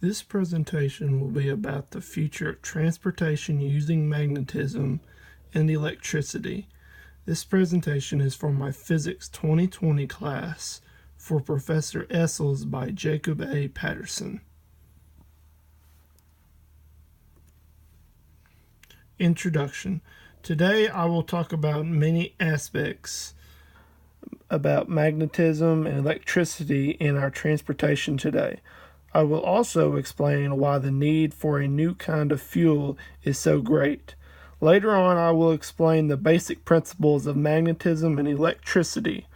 This presentation will be about the future of transportation using magnetism and electricity. This presentation is for my Physics 2020 class for Professor Essels by Jacob A. Patterson. Introduction. Today I will talk about many aspects about magnetism and electricity in our transportation today. I will also explain why the need for a new kind of fuel is so great. Later on, I will explain the basic principles of magnetism and electricity.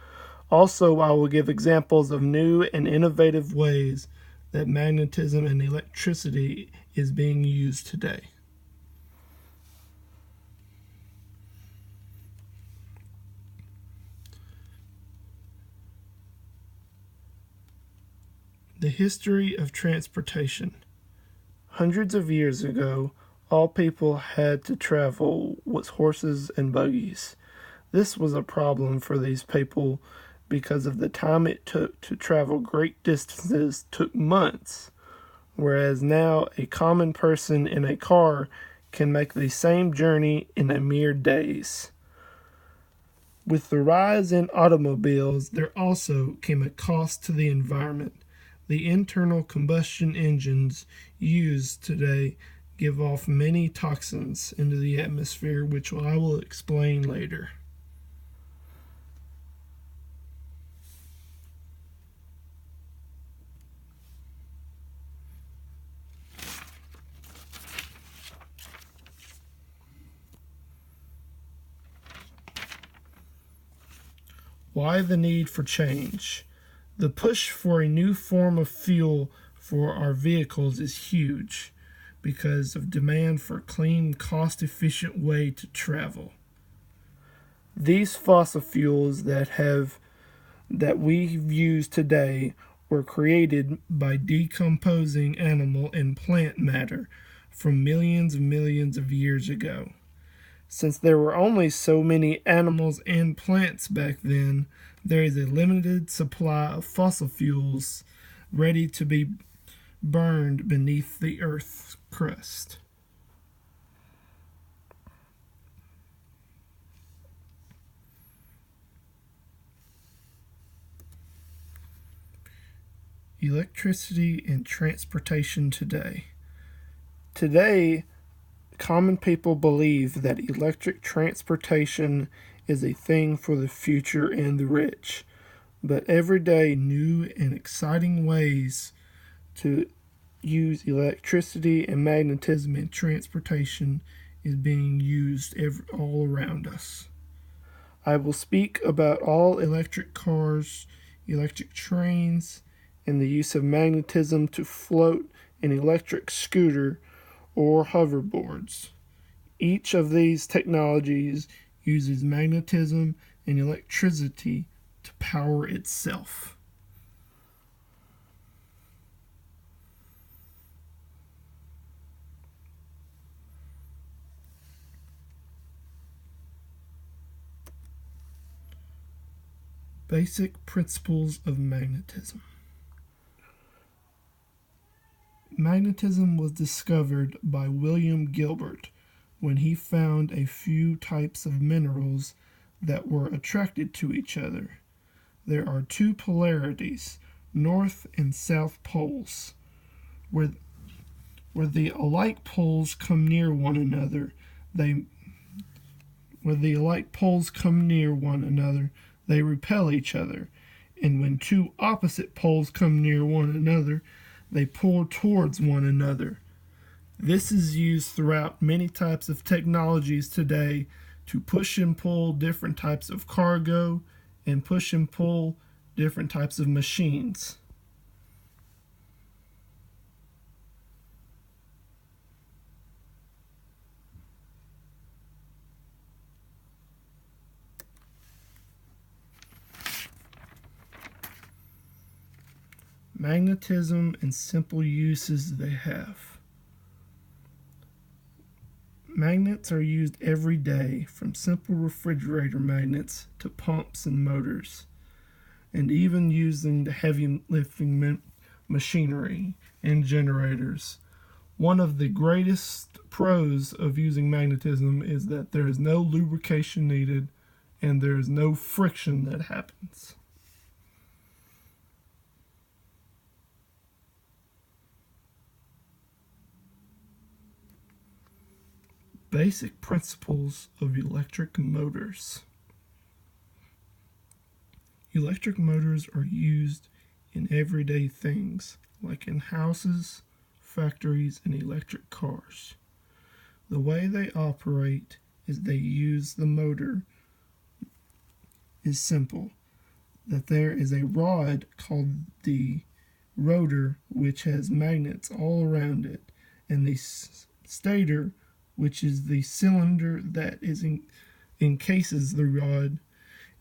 Also, I will give examples of new and innovative ways that magnetism and electricity is being used today. The history of transportation. Hundreds of years ago, all people had to travel with horses and buggies. This was a problem for these people because of the time it took to travel great distances took months, whereas now a common person in a car can make the same journey in a mere days. With the rise in automobiles, there also came a cost to the environment. The internal combustion engines used today give off many toxins into the atmosphere, which I will explain later. Why the need for change? The push for a new form of fuel for our vehicles is huge because of demand for a clean, cost-efficient way to travel. These fossil fuels that we use today were created by decomposing animal and plant matter from millions of years ago. Since there were only so many animals and plants back then, there is a limited supply of fossil fuels ready to be burned beneath the Earth's crust. Electricity and transportation today. Today, common people believe that electric transportation is a thing for the future and the rich, but every day new and exciting ways to use electricity and magnetism in transportation is being used all around us. I will speak about all electric cars, electric trains, and the use of magnetism to float an electric scooter or hoverboards. Each of these technologies uses magnetism and electricity to power itself. Basic principles of magnetism. Magnetism was discovered by William Gilbert when he found a few types of minerals that were attracted to each other. There are two polarities, north and south poles. Where the alike poles come near one another, they repel each other, and when two opposite poles come near one another, they pull towards one another. This is used throughout many types of technologies today to push and pull different types of cargo and push and pull different types of machines. Magnetism and simple uses they have. Magnets are used every day, from simple refrigerator magnets to pumps and motors, and even using the heavy lifting machinery and generators. One of the greatest pros of using magnetism is that there is no lubrication needed and there is no friction that happens. Basic principles of electric motors. Electric motors are used in everyday things, like in houses, factories, and electric cars. The way they operate is they use the motor is simple, that there is a rod called the rotor which has magnets all around it, and the stator, which is the cylinder that encases the rod,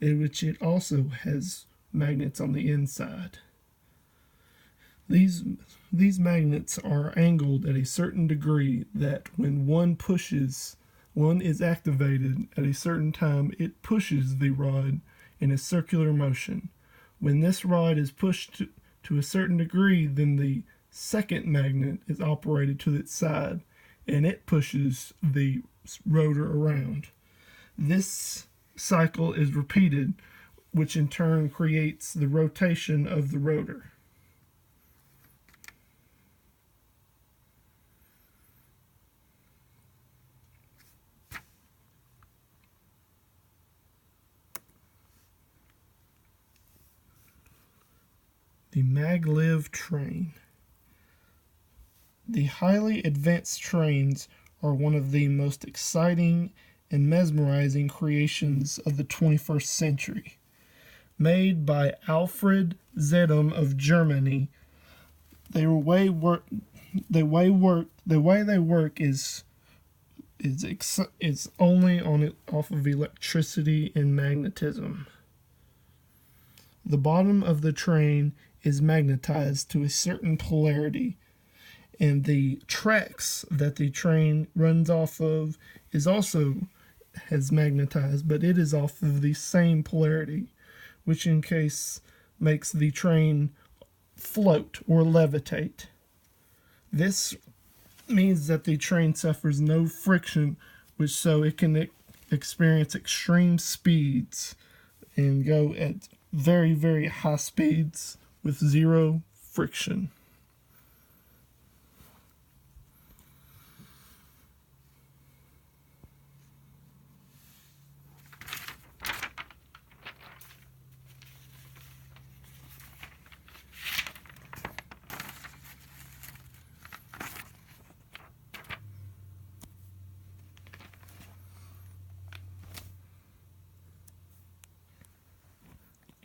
in which it also has magnets on the inside. These magnets are angled at a certain degree that when one is activated at a certain time, it pushes the rod in a circular motion. When this rod is pushed to a certain degree, then the second magnet is operated to its side, and it pushes the rotor around. This cycle is repeated, which in turn creates the rotation of the rotor. The maglev train. The highly advanced trains are one of the most exciting and mesmerizing creations of the 21st century. Made by Alfred Zeddam of Germany, the way they work is only off of electricity and magnetism. The bottom of the train is magnetized to a certain polarity, and the tracks that the train runs off of has magnetized, but it is off of the same polarity, which in case makes the train float or levitate. This means that the train suffers no friction, so it can experience extreme speeds and go at very, very high speeds with zero friction.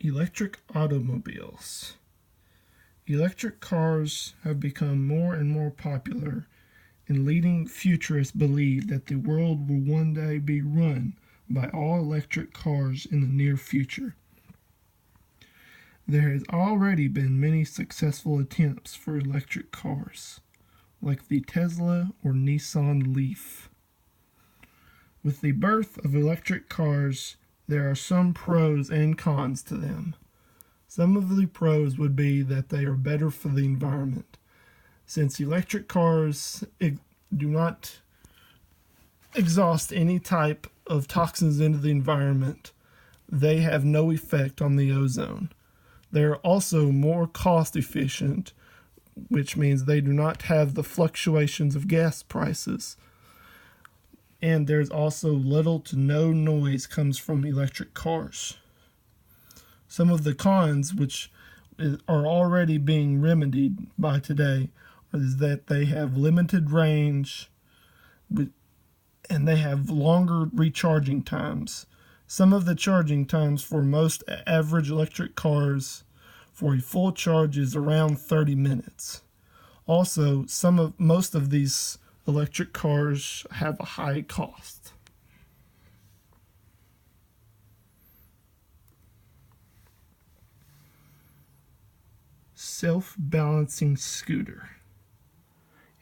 Electric automobiles. Electric cars have become more and more popular, and leading futurists believe that the world will one day be run by all electric cars in the near future. There has already been many successful attempts for electric cars, like the Tesla or Nissan Leaf. With the birth of electric cars, there are some pros and cons to them. Some of the pros would be that they are better for the environment, since electric cars do not exhaust any type of toxins into the environment. They have no effect on the ozone. They are also more cost efficient, which means they do not have the fluctuations of gas prices. And there's also little to no noise comes from electric cars. Some of the cons, which are already being remedied by today, is that they have limited range and they have longer recharging times. Some of the charging times for most average electric cars for a full charge is around 30 minutes. Also, most of these electric cars have a high cost. Self-balancing scooter.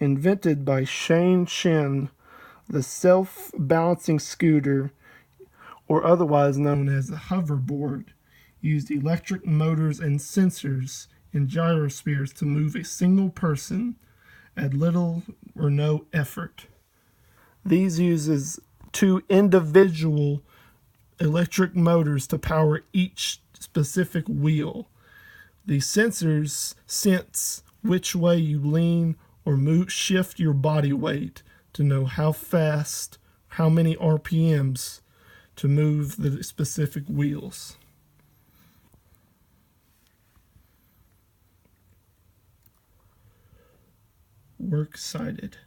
Invented by Shane Shin, the self-balancing scooter, or otherwise known as a hoverboard, used electric motors and sensors and gyrospheres to move a single person at little or no effort. These uses two individual electric motors to power each specific wheel. The sensors sense which way you lean or shift your body weight to know how fast, how many RPMs to move the specific wheels. Works cited.